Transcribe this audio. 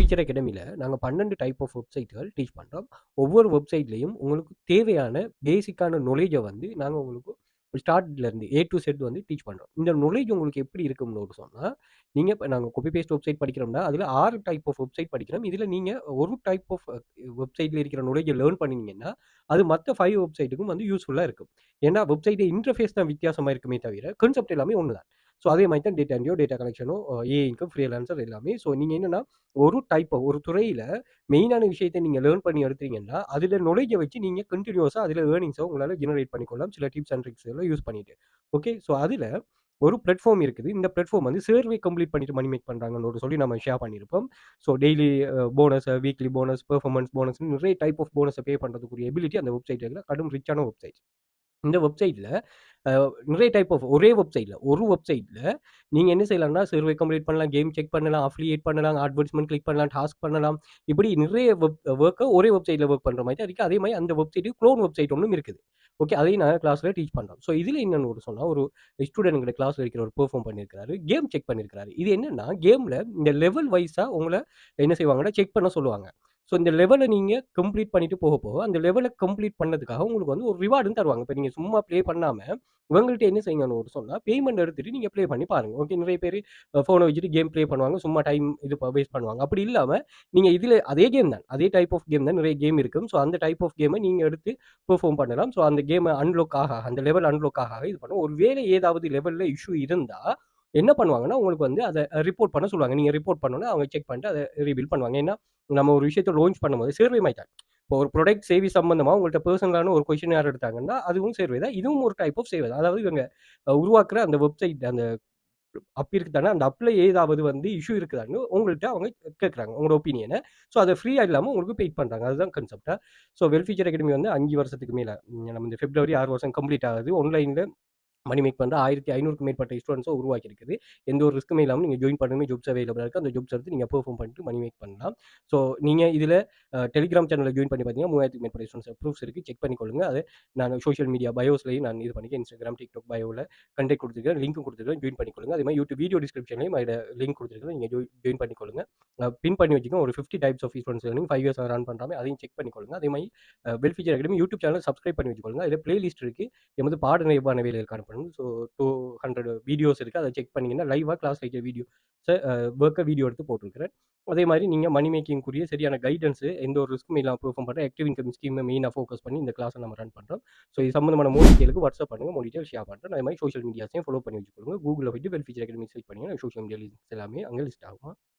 Future அகாடமில நாங்க 12 type of வெப்சைட்கள் teach பண்றோம். ஒவ்வொரு வெப்சைட்லயும் உங்களுக்கு தேவையான பேசிக்கான நாலேட்ஜ வந்து நாங்க உங்களுக்கு ஸ்டார்ட்ல இருந்து ஏ டூ இசட் வந்து டீச் பண்றோம். இந்த நாலேட்ஜ் உங்களுக்கு எப்படி இருக்கும்னு சொன்னா, நீங்க இப்ப நாங்க காப்பி பேஸ்ட் வெப்சைட் படிக்கிறோம்னா, அதுல 6 டைப் ஆஃப் வெப்சைட் படிக்கிறோம். இதுல நீங்க ஒரு டைப் ஆஃப் வெப்சைட்ல இருக்கிற நாலேட்ஜ லேர்ன் பண்ணீங்கன்னா, அது மத்த 5 வெப்சைட்டுக்கும் வந்து யூஸ்ஃபுல்லா இருக்கும். ஏன்னா வெப்சைட் இன்டர்ஃபேஸ் தான் வித்தியாசமா இருக்குமே தவிர, கான்செப்ட் எல்லாமே ஒண்ணு தான். ஸோ அதே மாரி தான் டேட்டா என்ட்ரியோ, டேட்டா கலெக்ஷனோ, ஏஐக்கும் ஃப்ரீலான்சர் எல்லாமே. ஸோ நீங்க என்னன்னா, ஒரு துறையில மெயினான விஷயத்த நீங்க லேர்ன் பண்ணி எடுத்தீங்கன்னா, அதுல நாலேட்ஜ வச்சு நீங்க கன்டினியூஸா அதுல ஏர்னிங்ஸ உங்களால ஜெனரேட் பண்ணிக்கொள்ளலாம். சில டிப்ஸ் அண்ட் ட்ரிக்ஸ் எல்லாம் யூஸ் பண்ணிட்டு. ஓகே. ஸோ அதுல ஒரு பிளாட்ஃபார்ம் இருக்குது. இந்த பிளாட்ஃபார்ம் வந்து சர்வே கம்ப்ளீட் பண்ணிட்டு மணி மேக் பண்றாங்கன்னு சொல்லி நம்ம ஷேர் பண்ணியிருப்போம். So daily bonus, weekly bonus, performance போனஸ்ன்னு நிறைய டைப் ஆஃப் போனஸ பே பண்றதுக்குரிய எபிலிட்டி அந்த வெப்சைட்ல கடும் ரிச்சான வெப்சைட். இந்த வெப்சைட்ல அ நிறைய டைப் ஆஃப் ஒரே வெப்சைட்ல ஒரு வெப்சைட்ல நீங்க என்ன செய்யலாம்னா, சர்வே கம்ப்ளீட் பண்ணலாம், கேம் செக் பண்ணலாம், அஃபிலியேட் பண்ணலாம், அட்வர்டைஸ்மென்ட் கிளிக் பண்ணலாம், டாஸ்க் பண்ணலாம். இப்படி நிறைய வொர்க்க ஒரே வெப்சைட்ல வொர்க் பண்ற மாரி தான் இருக்கு. அதே மாரி அந்த வெப்சைட்டுக்கு குளோன் வெப்சைட் ஒண்ணும் இருக்குது. ஓகே. அதையும் நாங்க கிளாஸ்ல டீச் பண்றோம். ஸோ இதுல என்னன்னு சொன்னா, ஒரு ஸ்டூடண்ட் எங்க கிளாஸ்ல இருக்கிறவர் பெர்ஃபார்ம் பண்ணியிருக்கிறாரு. கேம் செக் பண்ணியிருக்கிறாரு. இது என்னன்னா, கேம்ல இந்த லெவல் வைஸா உங்கள என்ன செய்வாங்கன்னா, செக் பண்ண சொல்லுவாங்க. ஸோ இந்த லெவல நீங்க கம்ப்ளீட் பண்ணிட்டு போக, போக அந்த லெவல கம்ப்ளீட் பண்ணதுக்காக உங்களுக்கு வந்து ஒரு ரிவார்டும் தருவாங்க. இப்ப நீங்க சும்மா ப்ளே பண்ணாம, இவங்கள்ட்ட என்ன செய்யுங்கன்னு சொன்னா, பேமெண்ட் எடுத்துட்டு நீங்க ப்ளே பண்ணி பாருங்க. ஓகே. நிறைய பேரு ஃபோன வச்சுட்டு கேம் ப்ளே பண்ணுவாங்க. சும்மா டைம் வேஸ்ட் பண்ணுவாங்க. அப்படி இல்லாம, நீங்க இதுல அதே கேம் தான். அதே டைப் ஆஃப் கேம் தான். நிறைய கேம் இருக்கும். ஸோ அந்த டைப் ஆஃப் கேம நீங்க எடுத்து பெர்ஃபார்ம் பண்ணலாம். ஸோ அந்த கேம அன்லாக் அந்த லெவல் அன்லாக் இது பண்ணும். ஒரு வேளை ஏதாவது லெவல்ல இஷ்யூ இருந்தா, என்ன பண்ணுவாங்கன்னா, உங்களுக்கு வந்து அத ரிப்போர்ட் பண்ண சொல்லுவாங்க. நீங்க ரிப்போர்ட் பண்ணோனே அவங்க செக் பண்ணிட்டு அத ரீபில்ட் பண்ணுவாங்க. ஏன்னா, நம்ம ஒரு விஷயத்த லான்ச் பண்ணும்போது சர்வே மாரி தான். இப்போ ஒரு ப்ராடக்ட் சேவை சம்பந்தமா உங்கள்ட்ட பெர்சனலான ஒரு கொஸ்டின் எடுத்தாங்கன்னா, அதுவும் சர்வே தான். இதுவும் ஒரு டைப் ஆஃப் சர்வே தான். அதாவது இவங்க உருவாக்குற அந்த வெப்சைட் அந்த அப் இருக்கு தானே, அந்த அப்ல ஏதாவது வந்து இஷ்யூ இருக்குதான்னு உங்கள்ட்ட அவங்க கேட்குறாங்க. உங்களோட ஒப்பீனியன. ஸோ அத ஃப்ரீயா இல்லாம உங்களுக்கு பெய்ட் பண்றாங்க. அதுதான் concept. So well Future academy வந்து 5 வருஷத்துக்கு மேல நம்ம இந்த பிப்ரவரி 6 வருஷம் கம்ப்ளீட் ஆகுது. ஆன்லைன்ல மணி மேக் பண்ற 1500க்கும் மேற்பட்ட ஸ்டூடண்ட்ஸ உருவாக்கி இருக்குது. எந்த ஒரு ரிஸ்க்குமே இல்லாம நீங்க ஜாயின் பண்ணணுமே ஜாப்ஸ் அவைலபிளா இருக்கு. அந்த ஜாப்ஸ் எடுத்து நீங்க பெர்ஃபார்ம் பண்ணிட்டு மணி மேக் பண்ணலாம். ஸோ நீங்க இதுல டெலிகிராம் சேனல்ல ஜாயின் பண்ணி பார்த்தீங்கன்னா 3000க்கும் மேற்பட்ட ஸ்டூடண்ட்ஸ் ப்ரூஃப்ஸ் இருக்கு. செக் பண்ணிக்கொள்ளுங்க. அது நான் சோசியல் மீடியா பயோஸ்லயும் நான் இது பண்ணிருக்கேன். Instagram, TikTok பயோல கன்டெக்ட் குடுத்துருக்கேன். லிங்க்கும் குடுத்துருக்கேன். ஜாயின் பண்ணிக்கொள்ளுங்க. அதே மாரி YouTube வீடியோ டிஸ்கிரிப்ஷன்லயும் அதில லிங்க் குடுத்துருக்கேன். நீங்க ஜாயின் பண்ணிக்கொள்ளுங்க. பின் பண்ணி வச்சுக்கோங்க. ஒரு 50 types of students learning 5 years run பண்றாங்க. அதையும் செக் பண்ணிக்கொள்ளுங்க. அதே மாரி Well Future Academy YouTube channel subscribe பண்ணி வச்சுக்கொள்ளுங்க. அதில பிளேலிஸ்ட் இருக்கு. எமது பாடநெறிப்பான வேலைகள் காணப்படும். ஸோ 200 வீடியோஸ் இருக்கு. அத செக் பண்ணீங்கன்னா, லைவா கிளாஸ் வைக்கிற வீடியோ வீடியோ எடுத்து போட்டுருக்கிறேன். அதே மாரி நீங்க மணி மேக்கிங்க்குரிய சரியான கைடன்ஸ் எந்த ஒரு ரிஸ்க்கும் இல்லாம பெர்ஃபார்ம் பண்ற ஆக்டிவ் இன்கம் ஸ்கீம மெயினா ஃபோக்கஸ் பண்ணி இந்த கிளாஸ நம்ம ரன் பண்றோம். ஸோ இது சம்பந்தமான மோர் டீடைலுக்கு வாட்ஸ்அப் பண்ணுங்க. மோர் டீடைல் ஷேர் பண்றேன். அதே மாரி சோசியல் மீடியாஸையும் ஃபாலோ பண்ணி வச்சுக்கோங்க. Googleல போயிட்டு வெல் ஃபியூச்சர் அகாடமி சர்ச் பண்ணீங்கன்னா, சோசியல் மீடியா லிங்க்ஸ் எல்லாமே அங்க லிஸ்ட் ஆகும்.